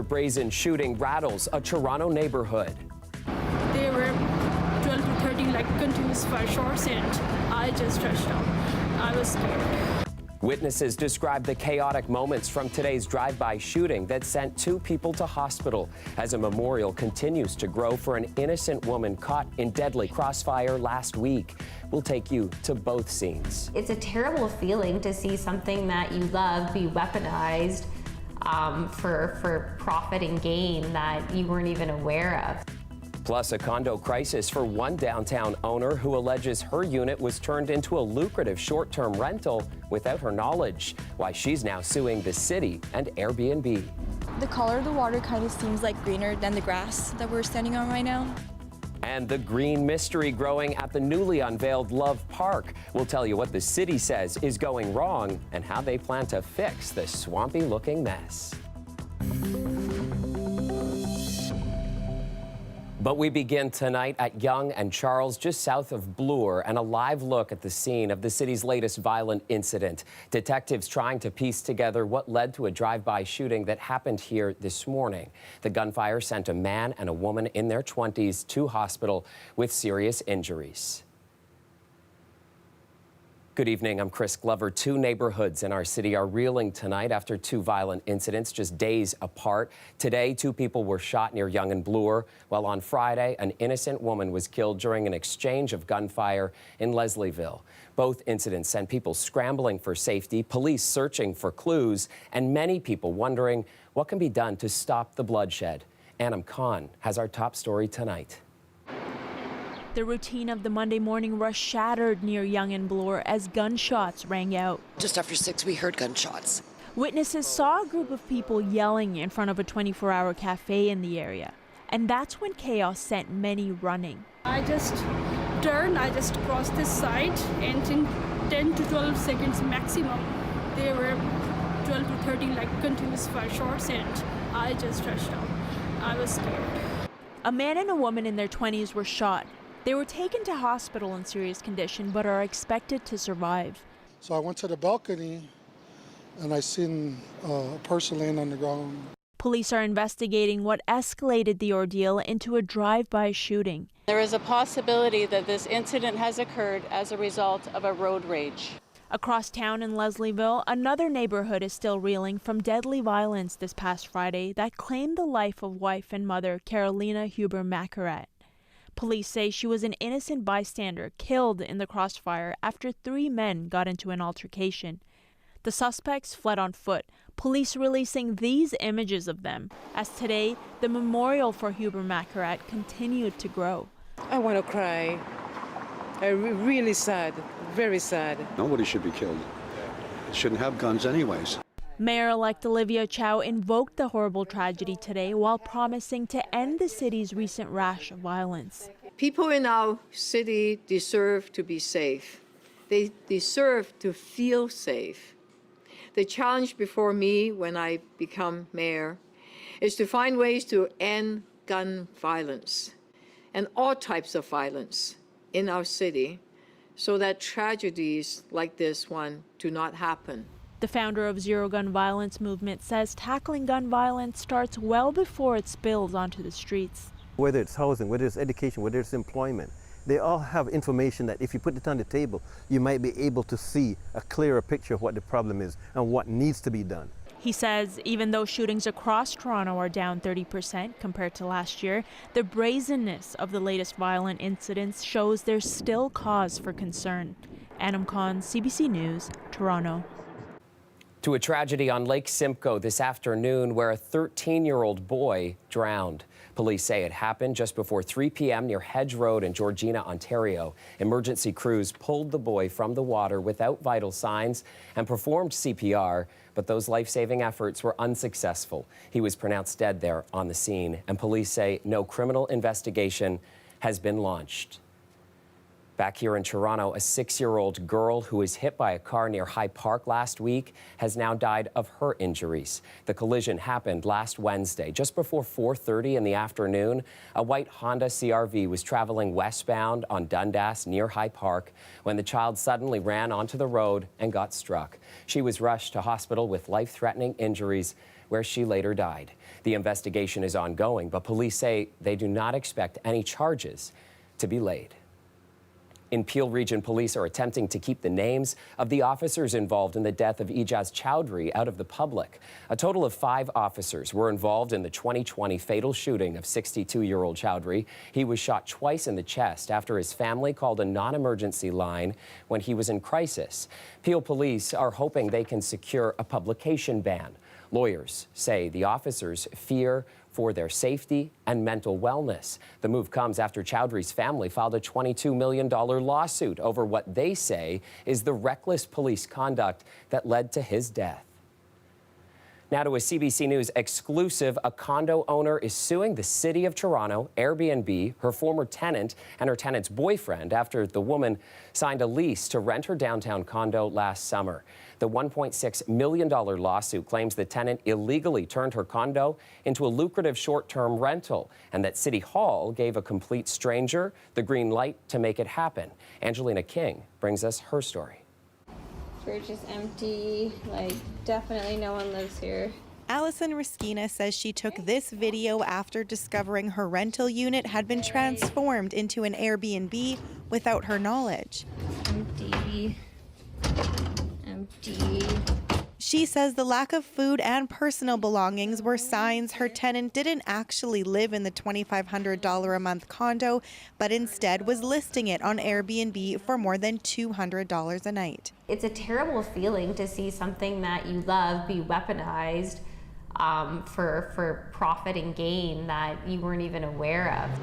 Brazen shooting rattles a Toronto neighborhood. There were 12 to 13 continuous fire shots, and I just rushed out. I was scared. Witnesses describe the chaotic moments from today's drive-by shooting that sent 2 people to hospital as a memorial continues to grow for an innocent woman caught in deadly crossfire last week. We'll take you to both scenes. It's a terrible feeling to see something that you love be weaponized for profit and gain that you weren't even aware of. Plus, a condo crisis for one downtown owner who alleges her unit was turned into a lucrative short-term rental without her knowledge. Why she's now suing the city and Airbnb. The color of the water kind of seems like greener than the grass that we're standing on right now. And the green mystery growing at the newly unveiled Love Park. We'll tell you what the city says is going wrong and how they plan to fix this swampy-looking mess. But we begin tonight at Yonge and Charles, just south of Bloor, and a live look at the scene of the city's latest violent incident. Detectives trying to piece together what led to a drive-by shooting that happened here this morning. The gunfire sent a man and a woman in their 20s to hospital with serious injuries. Good evening, I'm Chris Glover. 2 neighborhoods in our city are reeling tonight after 2 violent incidents just days apart. Today, 2 people were shot near Yonge and Bloor, while on Friday, an innocent woman was killed during an exchange of gunfire in Leslieville. Both incidents sent people scrambling for safety, police searching for clues, and many people wondering what can be done to stop the bloodshed. Anam Khan has our top story tonight. The routine of the Monday morning rush shattered near Yonge and Bloor as gunshots rang out. Just after 6, we heard gunshots. Witnesses saw a group of people yelling in front of a 24-hour cafe in the area. And that's when chaos sent many running. I just turned, I just crossed this side, and in 10 to 12 seconds maximum, there were 12 to 13 continuous fire shots, and I just rushed out. I was scared. A man and a woman in their 20s were shot. They were taken to hospital in serious condition, but are expected to survive. So I went to the balcony, and I seen a person laying on the ground. Police are investigating what escalated the ordeal into a drive-by shooting. There is a possibility that this incident has occurred as a result of a road rage. Across town in Leslieville, another neighborhood is still reeling from deadly violence this past Friday that claimed the life of wife and mother Carolina Huber-Macarat. Police say she was an innocent bystander killed in the crossfire after 3 men got into an altercation. The suspects fled on foot, police releasing these images of them, as today the memorial for Huber-Macarat continued to grow. I want to cry. Really sad, very sad. Nobody should be killed. Shouldn't have guns anyways. Mayor-elect Olivia Chow invoked the horrible tragedy today while promising to end the city's recent rash of violence. People in our city deserve to be safe. They deserve to feel safe. The challenge before me when I become mayor is to find ways to end gun violence and all types of violence in our city so that tragedies like this one do not happen. The founder of Zero Gun Violence movement says tackling gun violence starts well before it spills onto the streets. Whether it's housing, whether it's education, whether it's employment, they all have information that if you put it on the table, you might be able to see a clearer picture of what the problem is and what needs to be done. He says even though shootings across Toronto are down 30% compared to last year, the brazenness of the latest violent incidents shows there's still cause for concern. Anam Khan, CBC News, Toronto. To a tragedy on Lake Simcoe this afternoon where a 13-year-old boy drowned. Police say it happened just before 3 p.m. near Hedge Road in Georgina, Ontario. Emergency crews pulled the boy from the water without vital signs and performed CPR, but those life-saving efforts were unsuccessful. He was pronounced dead there on the scene, and police say no criminal investigation has been launched. Back here in Toronto, a 6-year-old girl who was hit by a car near High Park last week has now died of her injuries. The collision happened last Wednesday, just before 4:30 in the afternoon. A white Honda CR-V was traveling westbound on Dundas near High Park when the child suddenly ran onto the road and got struck. She was rushed to hospital with life-threatening injuries, where she later died. The investigation is ongoing, but police say they do not expect any charges to be laid. In Peel Region, police are attempting to keep the names of the officers involved in the death of Ijaz Chowdhury out of the public. A total of 5 officers were involved in the 2020 fatal shooting of 62-year-old Chowdhury. He was shot twice in the chest after his family called a non-emergency line when he was in crisis. Peel police are hoping they can secure a publication ban. Lawyers say the officers fear for their safety and mental wellness. The move comes after Chowdhury's family filed a $22 million lawsuit over what they say is the reckless police conduct that led to his death. Now to a CBC News exclusive. A condo owner is suing the City of Toronto, Airbnb, her former tenant, and her tenant's boyfriend after the woman signed a lease to rent her downtown condo last summer. The $1.6 million lawsuit claims the tenant illegally turned her condo into a lucrative short-term rental and that City Hall gave a complete stranger the green light to make it happen. Angelina King brings us her story. Fridge is empty, like definitely no one lives here. Allison Riskina says she took this video after discovering her rental unit had been transformed into an Airbnb without her knowledge. Empty. She says the lack of food and personal belongings were signs her tenant didn't actually live in the $2,500 a month condo, but instead was listing it on Airbnb for more than $200 a night. It's a terrible feeling to see something that you love be weaponized for profit and gain that you weren't even aware of.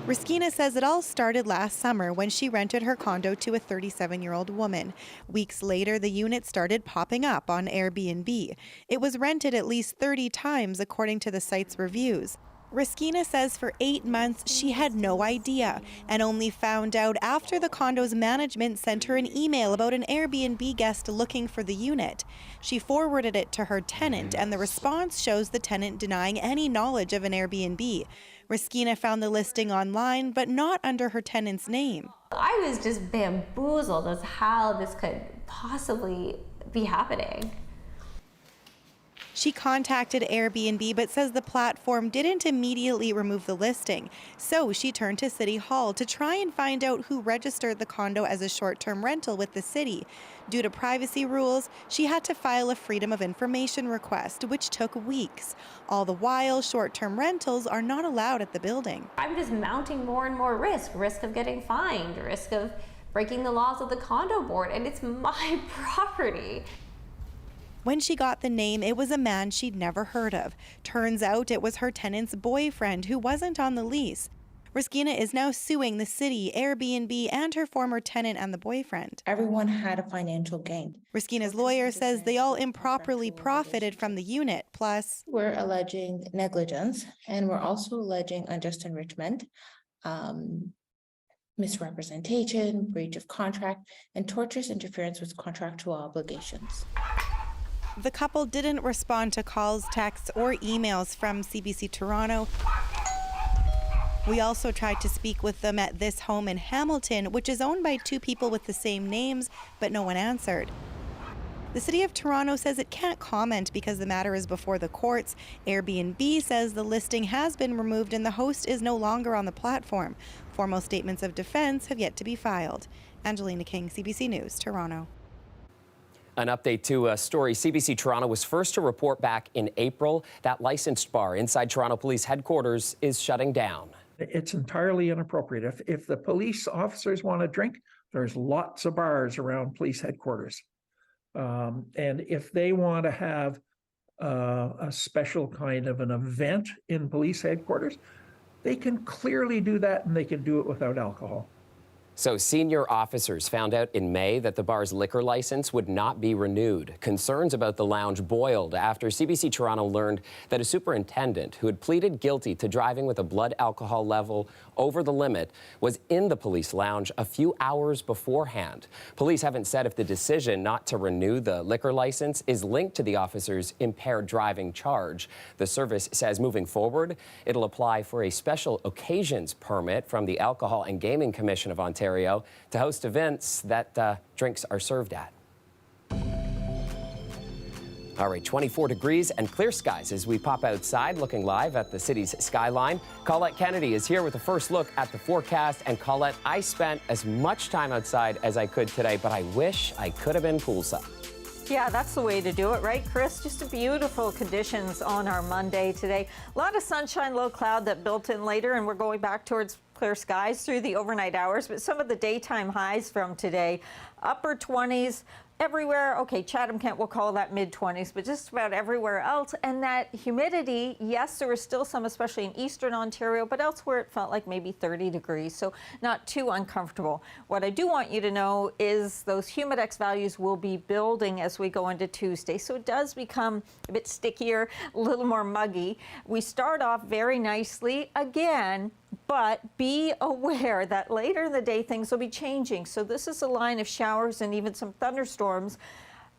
Riskina says it all started last summer when she rented her condo to a 37-year-old woman. Weeks later, the unit started popping up on Airbnb. It was rented at least 30 times, according to the site's reviews. Riskina says for 8 months she had no idea and only found out after the condo's management sent her an email about an Airbnb guest looking for the unit. She forwarded it to her tenant, and the response shows the tenant denying any knowledge of an Airbnb. Riskina found the listing online, but not under her tenant's name. I was just bamboozled as how this could possibly be happening. She contacted Airbnb but says the platform didn't immediately remove the listing. So she turned to City Hall to try and find out who registered the condo as a short-term rental with the city. Due to privacy rules, she had to file a Freedom of Information request, which took weeks. All the while, short-term rentals are not allowed at the building. I'm just mounting more and more risk of getting fined, risk of breaking the laws of the condo board, and it's my property. When she got the name, it was a man she'd never heard of. Turns out it was her tenant's boyfriend who wasn't on the lease. Riskina is now suing the city, Airbnb, and her former tenant and the boyfriend. Everyone had a financial gain. Riskina's lawyer says they all improperly profited from the unit. Plus, we're alleging negligence, and we're also alleging unjust enrichment, misrepresentation, breach of contract, and tortious interference with contractual obligations. The couple didn't respond to calls, texts, or emails from CBC Toronto. We also tried to speak with them at this home in Hamilton, which is owned by 2 people with the same names, but no one answered. The City of Toronto says it can't comment because the matter is before the courts. Airbnb says the listing has been removed and the host is no longer on the platform. Formal statements of defense have yet to be filed. Angelina King, CBC News, Toronto. An update to a story. CBC Toronto was first to report back in April that licensed bar inside Toronto Police Headquarters is shutting down. It's entirely inappropriate. If the police officers want to drink, there's lots of bars around police headquarters. And if they want to have a special kind of an event in police headquarters, they can clearly do that, and they can do it without alcohol. So senior officers found out in May that the bar's liquor license would not be renewed. Concerns about the lounge boiled after CBC Toronto learned that a superintendent who had pleaded guilty to driving with a blood alcohol level over the limit was in the police lounge a few hours beforehand. Police haven't said if the decision not to renew the liquor license is linked to the officer's impaired driving charge. The service says moving forward, it'll apply for a special occasions permit from the Alcohol and Gaming Commission of Ontario to host events that drinks are served at. All right, 24 degrees and clear skies as we pop outside, looking live at the city's skyline. Colette Kennedy is here with the first look at the forecast. And Colette, I spent as much time outside as I could today, but I wish I could have been poolside. Yeah, that's the way to do it, right, Chris? Just beautiful conditions on our Monday today. A lot of sunshine, low cloud that built in later, and we're going back towards clear skies through the overnight hours. But some of the daytime highs from today, upper 20s. Everywhere, okay, Chatham-Kent, we'll call that mid-20s, but just about everywhere else. And that humidity, yes, there was still some, especially in eastern Ontario, but elsewhere it felt like maybe 30 degrees, so not too uncomfortable. What I do want you to know is those humidex values will be building as we go into Tuesday, so it does become a bit stickier, a little more muggy. We start off very nicely again, but be aware that later in the day things will be changing. So this is a line of showers and even some thunderstorms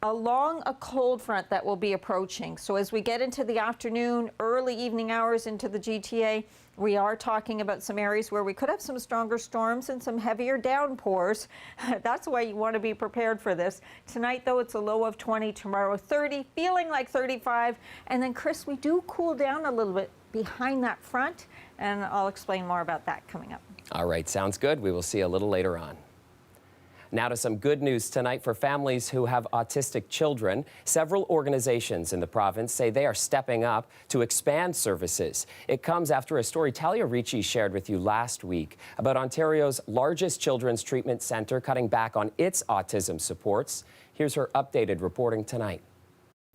along a cold front that will be approaching. So as we get into the afternoon, early evening hours into the GTA, we are talking about some areas where we could have some stronger storms and some heavier downpours. That's why you want to be prepared for this. Tonight, though, it's a low of 20, tomorrow 30, feeling like 35. And then, Chris, we do cool down a little bit behind that front, and I'll explain more about that coming up. All right, sounds good. We will see you a little later on. Now to some good news tonight for families who have autistic children. Several organizations in the province say they are stepping up to expand services. It comes after a story Talia Ricci shared with you last week about Ontario's largest children's treatment centre cutting back on its autism supports. Here's her updated reporting tonight.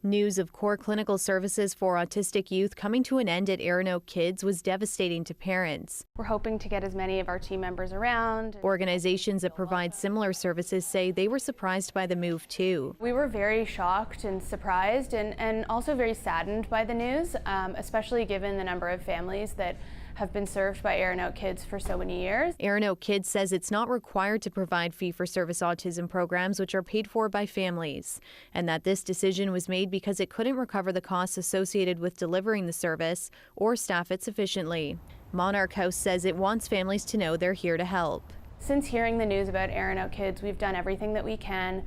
News of core clinical services for autistic youth coming to an end at Erin Oak Kids was devastating to parents. We're hoping to get as many of our team members around. Organizations that provide similar services say they were surprised by the move too. We were very shocked and surprised and also very saddened by the news, especially given the number of families that have been served by Erin Oak Kids for so many years. Erin Oak Kids says it's not required to provide fee-for-service autism programs which are paid for by families, and that this decision was made because it couldn't recover the costs associated with delivering the service or staff it sufficiently. Monarch House says it wants families to know they're here to help. Since hearing the news about Erin Oak Kids, we've done everything that we can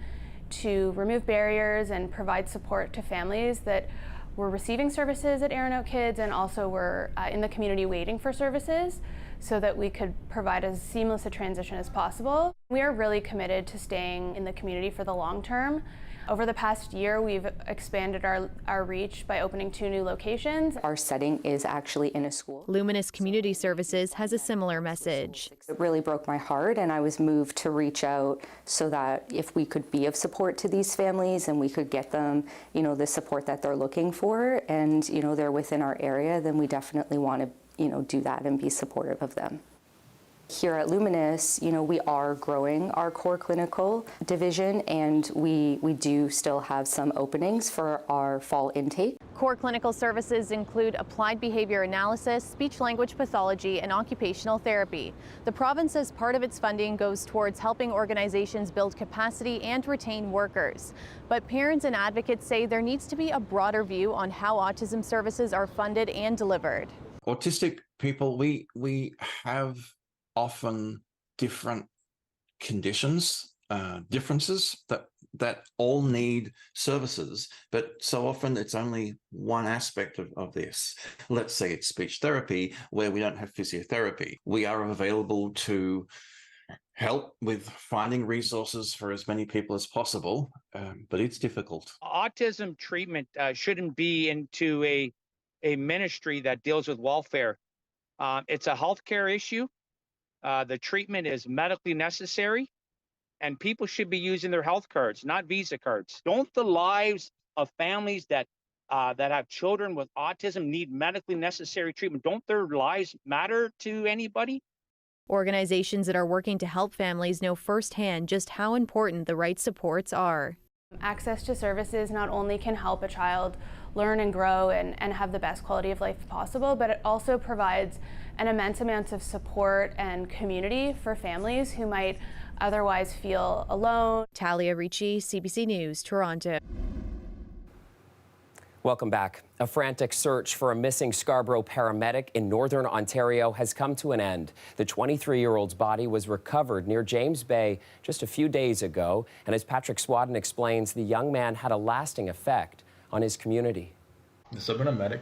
to remove barriers and provide support to families that were receiving services at Erin Oak Kids and also were in the community waiting for services so that we could provide as seamless a transition as possible. We are really committed to staying in the community for the long term. Over the past year, we've expanded our reach by opening 2 new locations. Our setting is actually in a school. Luminous Community Services has a similar message. It really broke my heart, and I was moved to reach out so that if we could be of support to these families and we could get them, the support that they're looking for, and, they're within our area, then we definitely want to, do that and be supportive of them. Here at Luminous, we are growing our core clinical division, and we do still have some openings for our fall intake. Core clinical services include applied behavior analysis, speech-language pathology, and occupational therapy. The province says part of its funding goes towards helping organizations build capacity and retain workers. But parents and advocates say there needs to be a broader view on how autism services are funded and delivered. Autistic people, we have often different conditions, differences that all need services, but so often it's only one aspect of this. Let's say it's speech therapy where we don't have physiotherapy. We are available to help with finding resources for as many people as possible, but it's difficult. Autism treatment shouldn't be into a ministry that deals with welfare. It's a healthcare issue. The treatment is medically necessary, and people should be using their health cards, not Visa cards. Don't the lives of families that have children with autism need medically necessary treatment? Don't their lives matter to anybody? Organizations that are working to help families know firsthand just how important the right supports are. Access to services not only can help a child learn and grow and have the best quality of life possible, but it also provides an immense amount of support and community for families who might otherwise feel alone. Talia Ricci, CBC News, Toronto. Welcome back. A frantic search for a missing Scarborough paramedic in northern Ontario has come to an end. The 23-year-old's body was recovered near James Bay just a few days ago, and as Patrick Swadden explains, the young man had a lasting effect on his community. I've been a medic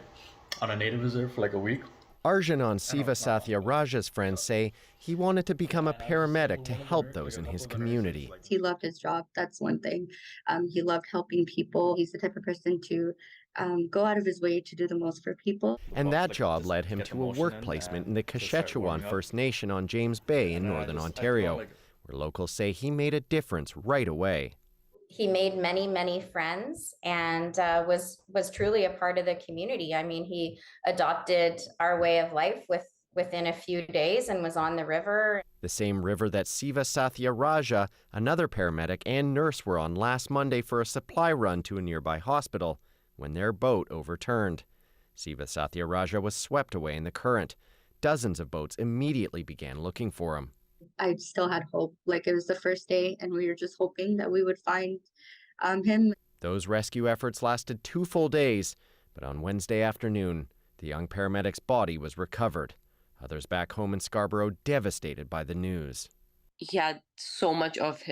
on a native reserve for like a week. Arjun and Siva Sathya Raja's friends say he wanted to become a paramedic to help those in his community. He loved his job, that's one thing. He loved helping people. He's the type of person to go out of his way to do the most for people. And that job led him to a work placement in the Kashechewan First Nation on James Bay in Northern Ontario, where locals say he made a difference right away. He made many, many friends and was truly a part of the community. I mean, he adopted our way of life within a few days and was on the river. The same river that Siva Sathya Raja, another paramedic and nurse, were on last Monday for a supply run to a nearby hospital when their boat overturned. Siva Sathya Raja was swept away in the current. Dozens of boats immediately began looking for him. I still had hope. Like, it was the first day and we were just hoping that we would find him. Those rescue efforts lasted 2 full days, but on Wednesday afternoon, the young paramedic's body was recovered. Others back home in Scarborough devastated by the news. He had so much of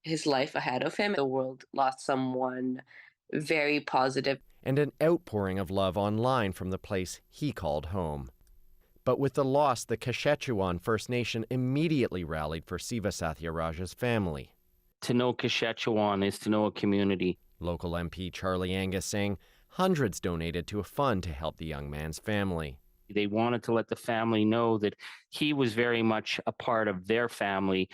his life ahead of him. The world lost someone very positive. And an outpouring of love online from the place he called home. But with the loss, the Kashechewan First Nation immediately rallied for Siva Sathya Raja's family. To know Kashechewan is to know a community. Local MP Charlie Angus saying hundreds donated to a fund to help the young man's family. They wanted to let the family know that he was very much a part of their family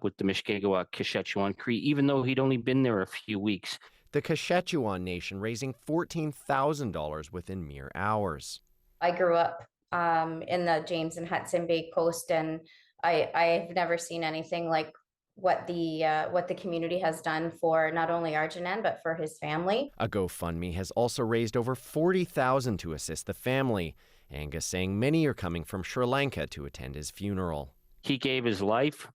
with the Mishkegawa Kashechewan Cree, even though he'd only been there a few weeks. The Kashechewan Nation raising $14,000 within mere hours. I grew up in the James and Hudson Bay Coast, and I've never seen anything like what the community has done for not only Arjunan but for his family. A GoFundMe has also raised over $40,000 to assist the family. Angus saying many are coming from Sri Lanka to attend his funeral. He gave his life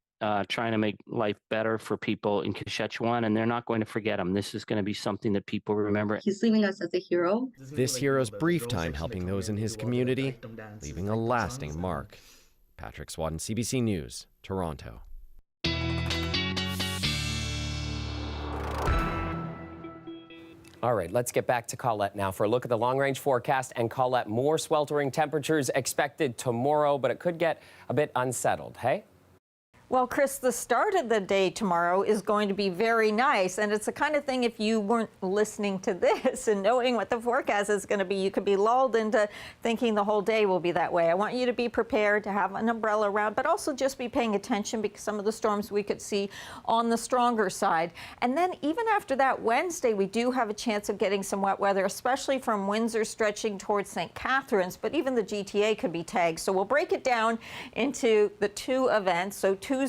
trying to make life better for people in Kashechewan, and they're not going to forget him. This is going to be something that people remember. He's leaving us as a hero. This hero's brief time helping those in his community, leaving a lasting mark. Patrick Swadden, CBC News, Toronto. All right, let's get back to Colette now for a look at the long-range forecast. And Colette, more sweltering temperatures expected tomorrow, but it could get a bit unsettled, hey? Well, Chris, the start of the day tomorrow is going to be very nice, and it's the kind of thing, if you weren't listening to this and knowing what the forecast is going to be, you could be lulled into thinking the whole day will be that way. I want you to be prepared to have an umbrella around, but also just be paying attention because some of the storms we could see on the stronger side. And then even after that Wednesday, we do have a chance of getting some wet weather, especially from Windsor stretching towards St. Catharines, but even the GTA could be tagged. So we'll break it down into the two events. So Tuesday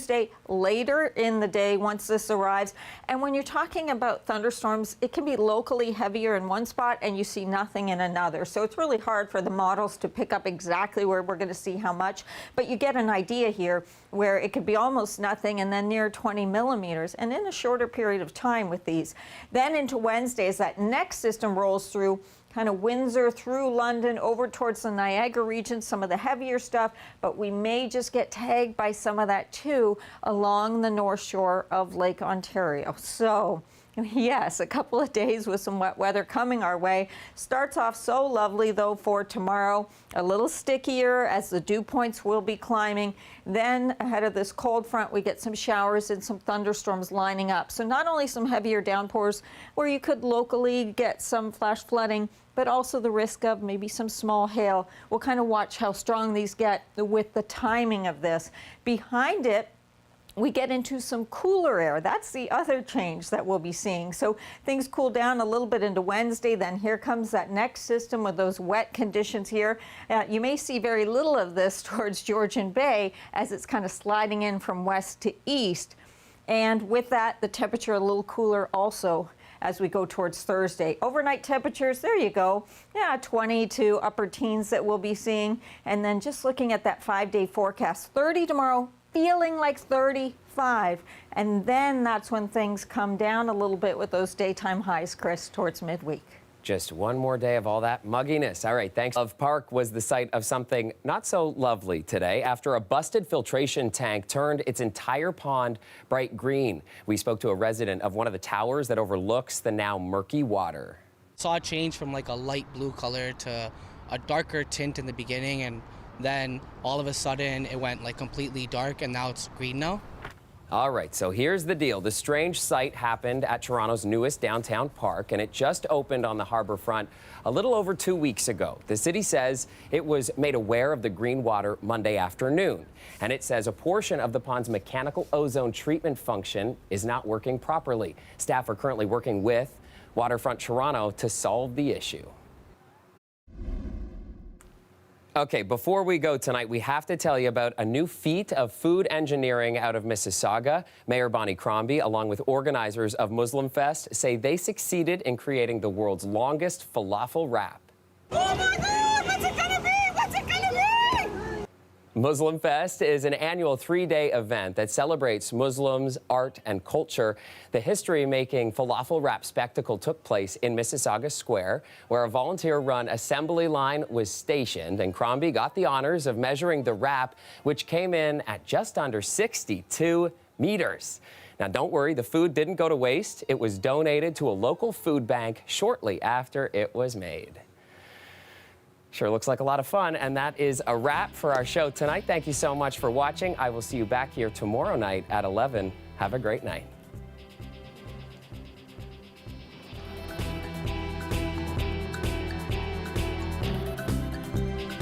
later in the day once this arrives. And when you're talking about thunderstorms, it can be locally heavier in one spot and you see nothing in another. So it's really hard for the models to pick up exactly where we're going to see how much. But you get an idea here where it could be almost nothing and then near 20 millimeters and in a shorter period of time with these. Then into Wednesday, as that next system rolls through, kind of Windsor through London over towards the Niagara region, some of the heavier stuff, but we may just get tagged by some of that too along the north shore of Lake Ontario. So yes, a couple of days with some wet weather coming our way. Starts off so lovely though for tomorrow, a little stickier as the dew points will be climbing. Then ahead of this cold front, we get some showers and some thunderstorms lining up. So not only some heavier downpours where you could locally get some flash flooding, but also the risk of maybe some small hail. We'll kind of watch how strong these get with the timing of this. Behind it, we get into some cooler air. That's the other change that we'll be seeing. So things cool down a little bit into Wednesday. Then here comes that next system with those wet conditions here. You may see very little of this towards Georgian Bay as it's kind of sliding in from west to east. And with that, the temperature a little cooler also as we go towards Thursday. Overnight temperatures, there you go. Yeah, 20 to upper teens that we'll be seeing. And then just looking at that 5-day forecast, 30 tomorrow, feeling like 35. And then that's when things come down a little bit with those daytime highs, Chris, towards midweek. Just one more day of all that mugginess. All right, thanks. Love Park was the site of something not so lovely today after a busted filtration tank turned its entire pond bright green. We spoke to a resident of one of the towers that overlooks the now murky water. Saw a change from like a light blue color to a darker tint in the beginning, and then all of a sudden it went like completely dark, and now it's green now. All right, so here's the deal. The strange sight happened at Toronto's newest downtown park, and it just opened on the harbor front a little over 2 weeks ago. The city says it was made aware of the green water Monday afternoon, and it says a portion of the pond's mechanical ozone treatment function is not working properly. Staff are currently working with Waterfront Toronto to solve the issue. Okay, before we go tonight, we have to tell you about a new feat of food engineering out of Mississauga. Mayor Bonnie Crombie, along with organizers of Muslim Fest, say they succeeded in creating the world's longest falafel wrap. Oh my God, what's it gonna be? What's it gonna be? Muslim Fest is an annual 3-day event that celebrates Muslims, art, and culture. The history-making falafel wrap spectacle took place in Mississauga Square, where a volunteer-run assembly line was stationed, and Crombie got the honors of measuring the wrap, which came in at just under 62 meters. Now, don't worry, the food didn't go to waste. It was donated to a local food bank shortly after it was made. Sure looks like a lot of fun, and that is a wrap for our show tonight. Thank you so much for watching. I will see you back here tomorrow night at 11. Have a great night.